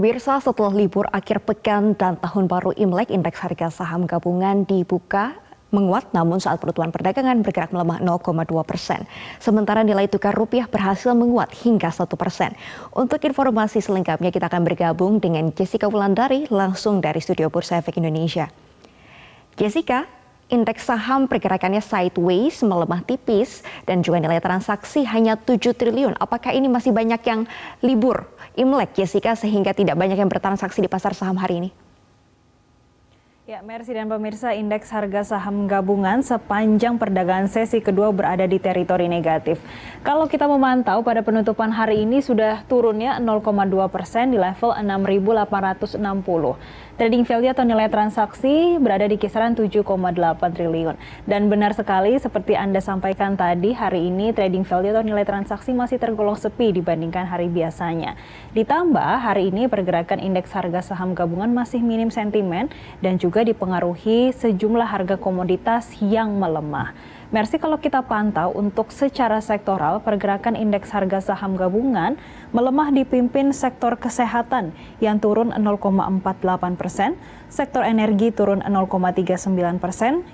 Pemirsa, setelah libur akhir pekan dan tahun baru Imlek, indeks harga saham gabungan dibuka menguat, namun saat penutupan perdagangan bergerak melemah 0,2%. Sementara nilai tukar rupiah berhasil menguat hingga 1%. Untuk informasi selengkapnya kita akan bergabung dengan Jessica Wulandari langsung dari Studio Bursa Efek Indonesia. Jessica, indeks saham pergerakannya sideways, melemah tipis, dan juga nilai transaksi hanya 7 triliun. Apakah ini masih banyak yang libur Imlek, Jessica, sehingga tidak banyak yang bertransaksi di pasar saham hari ini? Ya, Mercy dan pemirsa, indeks harga saham gabungan sepanjang perdagangan sesi kedua berada di teritori negatif. Kalau kita memantau pada penutupan hari ini sudah turunnya 0,2% di level 6.860. Trading value atau nilai transaksi berada di kisaran 7,8 triliun. Dan benar sekali seperti Anda sampaikan tadi, hari ini trading value atau nilai transaksi masih tergolong sepi dibandingkan hari biasanya. Ditambah hari ini pergerakan indeks harga saham gabungan masih minim sentimen dan juga dipengaruhi sejumlah harga komoditas yang melemah. Mercy, kalau kita pantau untuk secara sektoral, pergerakan indeks harga saham gabungan melemah dipimpin sektor kesehatan yang turun 0,48%, sektor energi turun 0,39%,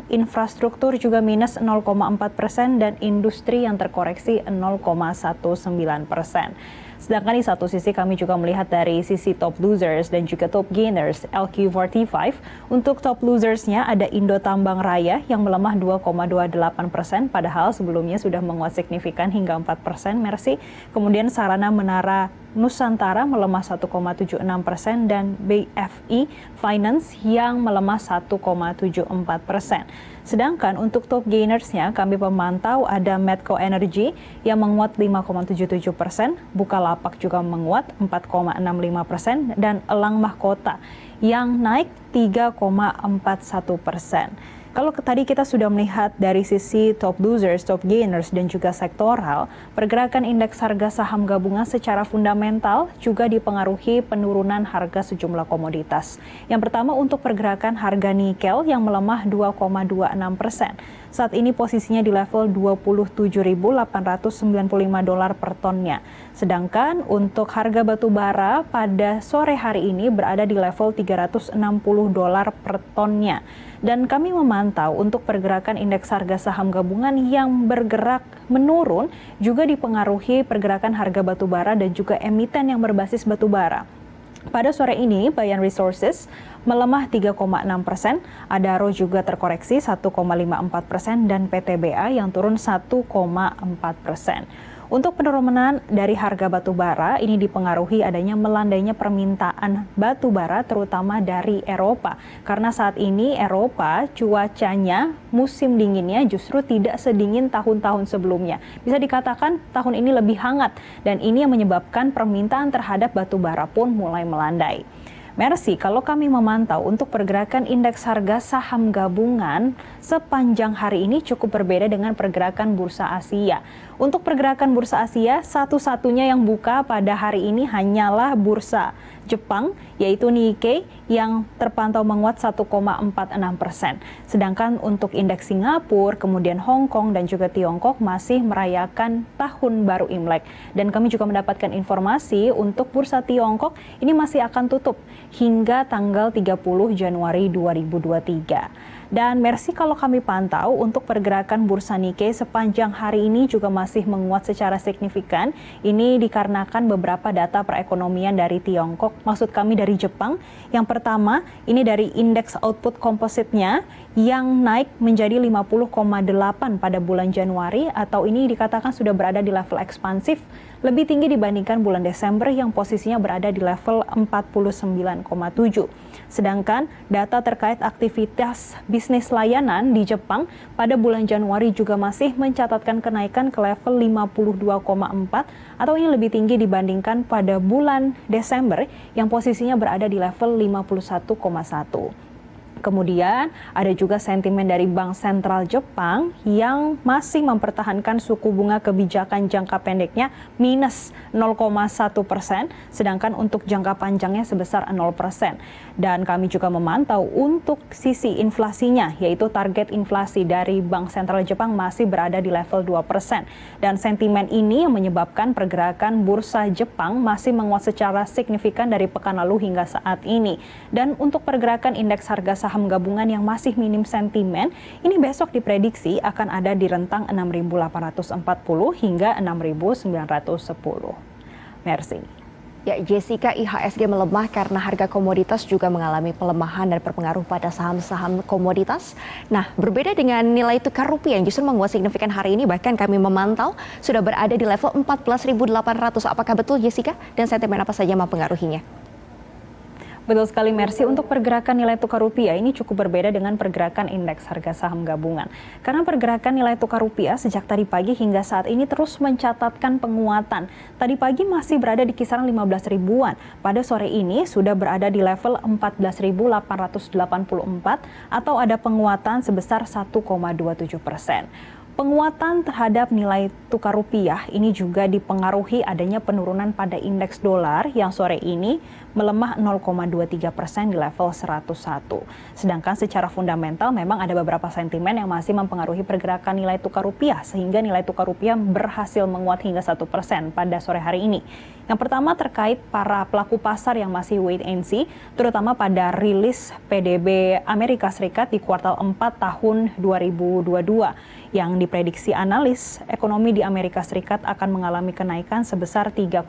infrastruktur juga minus 0,4%, dan industri yang terkoreksi 0,19%. Sedangkan di satu sisi kami juga melihat dari sisi top losers dan juga top gainers LQ45. Untuk top losersnya ada Indo Tambang Raya yang melemah 2,28%, padahal sebelumnya sudah menguat signifikan hingga 4%, Mercy. Kemudian Sarana Menara Nusantara melemah 1,76% dan BFI Finance yang melemah 1,74%. Sedangkan untuk top gainersnya kami pemantau ada Medco Energy yang menguat 5,77%, Bukalapak juga menguat 4,65%, dan Elang Mahkota yang naik 3,41%. Kalau tadi kita sudah melihat dari sisi top losers, top gainers, dan juga sektoral, pergerakan indeks harga saham gabungan secara fundamental juga dipengaruhi penurunan harga sejumlah komoditas. Yang pertama untuk pergerakan harga nikel yang melemah 2,26%. Saat ini posisinya di level $27.895 per tonnya. Sedangkan untuk harga batu bara pada sore hari ini berada di level $360 per tonnya. Dan kami memantau untuk pergerakan indeks harga saham gabungan yang bergerak menurun juga dipengaruhi pergerakan harga batu bara dan juga emiten yang berbasis batu bara. Pada sore ini, Bayan Resources melemah 3,6%, Adaro juga terkoreksi 1,54%, dan PTBA yang turun 1,4%. Untuk penurunan dari harga batu bara ini dipengaruhi adanya melandainya permintaan batu bara terutama dari Eropa. Karena saat ini Eropa cuacanya musim dinginnya justru tidak sedingin tahun-tahun sebelumnya. Bisa dikatakan tahun ini lebih hangat dan ini yang menyebabkan permintaan terhadap batu bara pun mulai melandai. Mercy, kalau kami memantau untuk pergerakan indeks harga saham gabungan sepanjang hari ini cukup berbeda dengan pergerakan bursa Asia. Untuk pergerakan bursa Asia, satu-satunya yang buka pada hari ini hanyalah bursa Jepang, yaitu Nikkei yang terpantau menguat 1,46%. Sedangkan untuk indeks Singapura, kemudian Hong Kong dan juga Tiongkok masih merayakan tahun baru Imlek. Dan kami juga mendapatkan informasi untuk bursa Tiongkok ini masih akan tutup hingga tanggal 30 Januari 2023. Dan Mercy, kalau kami pantau untuk pergerakan bursa Nikkei sepanjang hari ini juga masih menguat secara signifikan. Ini dikarenakan beberapa data perekonomian dari Tiongkok, maksud kami dari Jepang. Yang pertama, ini dari indeks output kompositnya yang naik menjadi 50,8 pada bulan Januari, atau ini dikatakan sudah berada di level ekspansif, lebih tinggi dibandingkan bulan Desember yang posisinya berada di level 49,7. Sedangkan data terkait aktivitas bisnis layanan di Jepang pada bulan Januari juga masih mencatatkan kenaikan ke level 52,4 atau ini lebih tinggi dibandingkan pada bulan Desember yang posisinya berada di level 51,1. Kemudian ada juga sentimen dari Bank Sentral Jepang yang masih mempertahankan suku bunga kebijakan jangka pendeknya minus 0,1%, sedangkan untuk jangka panjangnya sebesar 0%. Dan kami juga memantau untuk sisi inflasinya, yaitu target inflasi dari Bank Sentral Jepang masih berada di level 2%. Dan sentimen ini yang menyebabkan pergerakan bursa Jepang masih menguat secara signifikan dari pekan lalu hingga saat ini. Dan untuk pergerakan indeks harga saham gabungan yang masih minim sentimen, ini besok diprediksi akan ada di rentang 6.840 hingga 6.910. Mercy. Ya, Jessica, IHSG melemah karena harga komoditas juga mengalami pelemahan dan berpengaruh pada saham-saham komoditas. Nah, berbeda dengan nilai tukar rupiah yang justru menguat signifikan hari ini, bahkan kami memantau sudah berada di level 14.800. Apakah betul, Jessica? Dan sentimen apa saja mempengaruhinya? Betul sekali, Mercy. Untuk pergerakan nilai tukar rupiah ini cukup berbeda dengan pergerakan indeks harga saham gabungan. Karena pergerakan nilai tukar rupiah sejak tadi pagi hingga saat ini terus mencatatkan penguatan. Tadi pagi masih berada di kisaran 15 ribuan. Pada sore ini sudah berada di level 14.884 atau ada penguatan sebesar 1,27%. Penguatan terhadap nilai tukar rupiah ini juga dipengaruhi adanya penurunan pada indeks dolar yang sore ini melemah 0,23% di level 101. Sedangkan secara fundamental memang ada beberapa sentimen yang masih mempengaruhi pergerakan nilai tukar rupiah sehingga nilai tukar rupiah berhasil menguat hingga 1% pada sore hari ini. Yang pertama terkait para pelaku pasar yang masih wait and see, terutama pada rilis PDB Amerika Serikat di kuartal 4 tahun 2022 yang diprediksi analis ekonomi di Amerika Serikat akan mengalami kenaikan sebesar 3,2%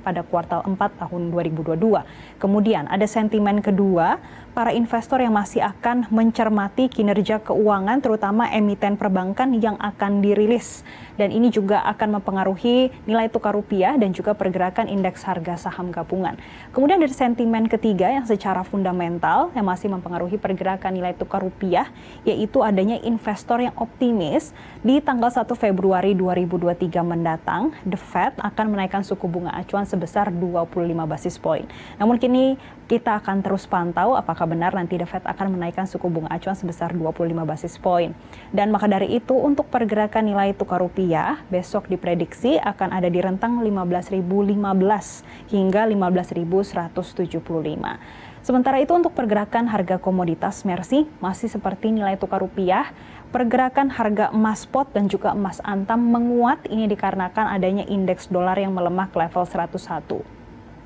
pada kuartal 4 tahun 2022. Kemudian ada sentimen kedua, para investor yang masih akan mencermati kinerja keuangan terutama emiten perbankan yang akan dirilis. Dan ini juga akan mempengaruhi nilai tukar rupiah dan juga pergerakan indeks harga saham gabungan. Kemudian ada sentimen ketiga yang secara fundamental yang masih mempengaruhi pergerakan nilai tukar rupiah, yaitu adanya investor yang optimis di tanggal 1 Februari 2023 mendatang, The Fed akan menaikkan suku bunga acuan sebesar 25 basis point. Namun kini kita akan terus pantau apakah benar nanti The Fed akan menaikkan suku bunga acuan sebesar 25 basis point. Dan maka dari itu untuk pergerakan nilai tukar rupiah besok diprediksi akan ada di rentang 15.015 hingga 15.175. Sementara itu untuk pergerakan harga komoditas, Mercy, masih seperti nilai tukar rupiah, pergerakan harga emas spot dan juga emas antam menguat, ini dikarenakan adanya indeks dolar yang melemah ke level 101.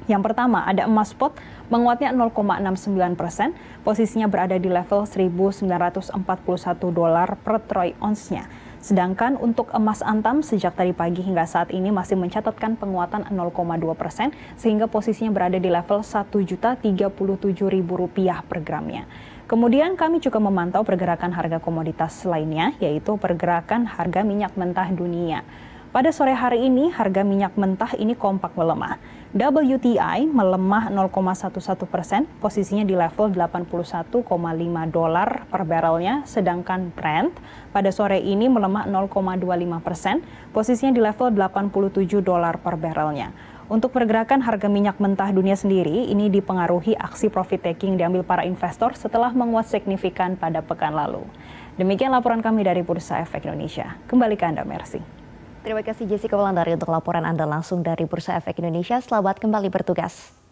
Yang pertama ada emas spot menguatnya 0,69%, posisinya berada di level 1.941 dolar per troy ounce-nya. Sedangkan untuk emas antam sejak tadi pagi hingga saat ini masih mencatatkan penguatan 0,2% sehingga posisinya berada di level Rp1.037.000 per gramnya. Kemudian kami juga memantau pergerakan harga komoditas lainnya, yaitu pergerakan harga minyak mentah dunia. Pada sore hari ini, harga minyak mentah ini kompak melemah. WTI melemah 0,11%, posisinya di level 81,5 dolar per barrelnya, sedangkan Brent pada sore ini melemah 0,25%, posisinya di level 87 dolar per barrelnya. Untuk pergerakan harga minyak mentah dunia sendiri, ini dipengaruhi aksi profit taking diambil para investor setelah menguat signifikan pada pekan lalu. Demikian laporan kami dari Bursa Efek Indonesia. Kembali ke Anda, Mercy. Terima kasih Jessica Wulandari untuk laporan Anda langsung dari Bursa Efek Indonesia. Selamat kembali bertugas.